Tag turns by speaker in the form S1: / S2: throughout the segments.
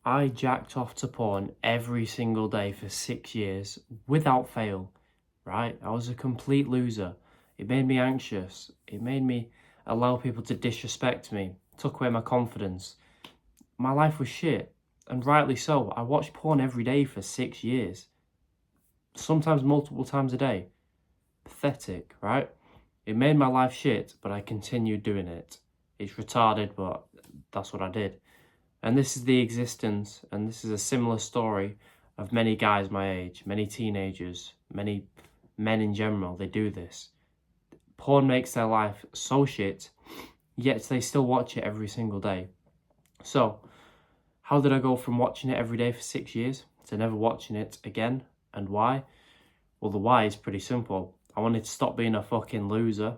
S1: I jacked off to porn every single day for 6 years without fail, right? I was a complete loser. It made me anxious. It made me allow people to disrespect me, took away my confidence. My life was shit, and rightly so. I watched porn every day for 6 years, sometimes multiple times a day. Pathetic, right? It made my life shit, but I continued doing it. It's retarded, but that's what I did. And this is the existence, and this is a similar story of many guys my age, many teenagers, many men in general. They do this. Porn makes their life so shit, yet they still watch it every single day. So, how did I go from watching it every day for 6 years to never watching it again? And why? Well, the why is pretty simple. I wanted to stop being a fucking loser,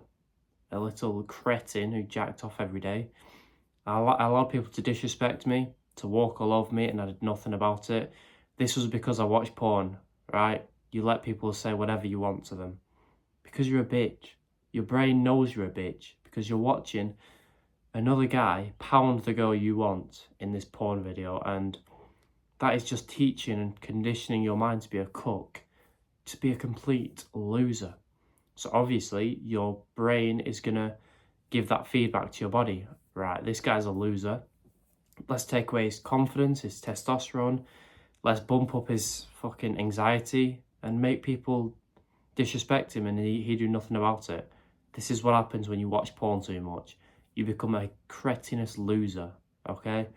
S1: a little cretin who jacked off every day. I allowed people to disrespect me, to walk all over me, and I did nothing about it. This was because I watched porn, right? You let people say whatever you want to them. Because you're a bitch. Your brain knows you're a bitch because you're watching another guy pound the girl you want in this porn video, and that is just teaching and conditioning your mind to be a cook, to be a complete loser. So obviously your brain is gonna give that feedback to your body. Right, this guy's a loser. Let's take away his confidence, his testosterone. Let's bump up his fucking anxiety and make people disrespect him, and he do nothing about it. This is what happens when you watch porn too much. You become a cretinous loser, okay?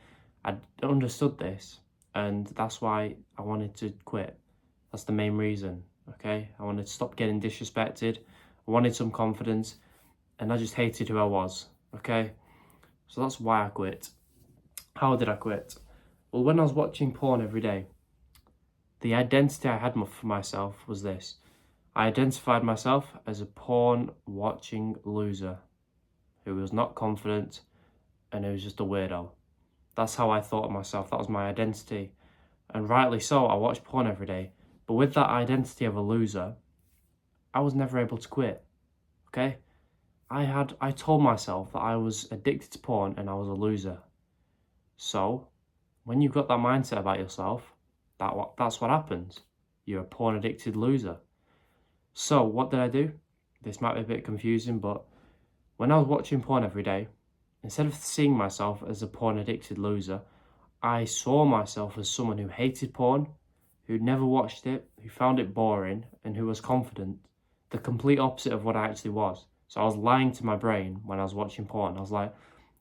S1: I understood this, and that's why I wanted to quit. That's the main reason, okay? I wanted to stop getting disrespected. I wanted some confidence, and I just hated who I was, okay? So that's why I quit. How did I quit? Well, when I was watching porn every day, the identity I had for myself was this. I identified myself as a porn-watching loser who was not confident and who was just a weirdo. That's how I thought of myself. That was my identity. And rightly so, I watched porn every day. But with that identity of a loser, I was never able to quit, okay? I told myself that I was addicted to porn and I was a loser. So, when you've got that mindset about yourself, that's what happens. You're a porn addicted loser. So, what did I do? This might be a bit confusing, but when I was watching porn every day, instead of seeing myself as a porn addicted loser, I saw myself as someone who hated porn, who never watched it, who found it boring, and who was confident. The complete opposite of what I actually was. So I was lying to my brain when I was watching porn. I was like,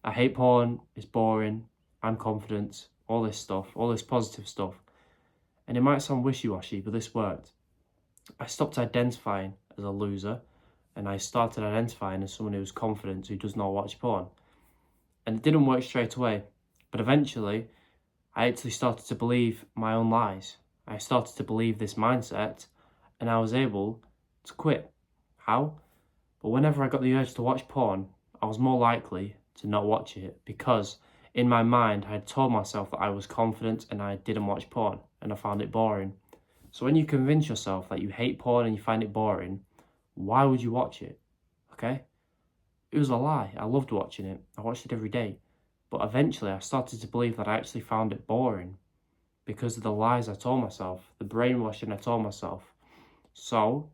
S1: I hate porn, it's boring, I'm confident, all this stuff, all this positive stuff. And it might sound wishy-washy, but this worked. I stopped identifying as a loser, and I started identifying as someone who's confident, who does not watch porn. And it didn't work straight away, but eventually I actually started to believe my own lies. I started to believe this mindset, and I was able to quit. How? But whenever I got the urge to watch porn, I was more likely to not watch it because in my mind I had told myself that I was confident and I didn't watch porn and I found it boring. So when you convince yourself that you hate porn and you find it boring, why would you watch it? Okay? It was a lie. I loved watching it. I watched it every day. But eventually I started to believe that I actually found it boring because of the lies I told myself, the brainwashing I told myself. So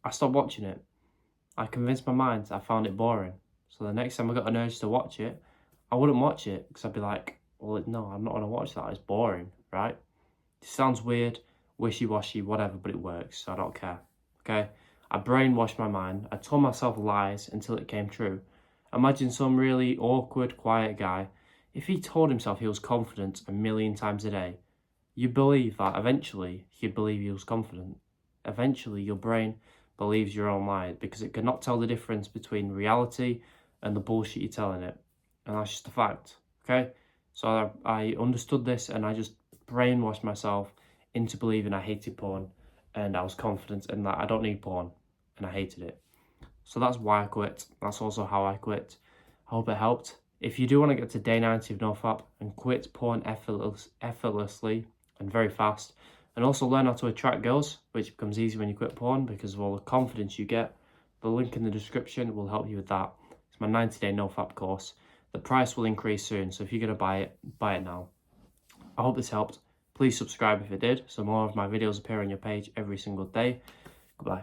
S1: I stopped watching it. I convinced my mind I found it boring. So the next time I got an urge to watch it, I wouldn't watch it because I'd be like, well, no, I'm not going to watch that. It's boring, right? It sounds weird, wishy-washy, whatever, but it works, so I don't care, okay? I brainwashed my mind. I told myself lies until it came true. Imagine some really awkward, quiet guy. If he told himself he was confident 1,000,000 times a day, you believe that eventually he'd believe he was confident. Eventually, your brain believes your own lie because it cannot tell the difference between reality and the bullshit you're telling it. And that's just a fact, okay? So I understood this and I just brainwashed myself into believing I hated porn and I was confident in that I don't need porn and I hated it. So that's why I quit. That's also how I quit. I hope it helped. If you do want to get to day 90 of NoFap and quit porn effortlessly and very fast, and also learn how to attract girls, which becomes easy when you quit porn because of all the confidence you get, the link in the description will help you with that. It's my 90-day NoFap course. The price will increase soon, so if you're going to buy it now. I hope this helped. Please subscribe if it did, so more of my videos appear on your page every single day. Goodbye.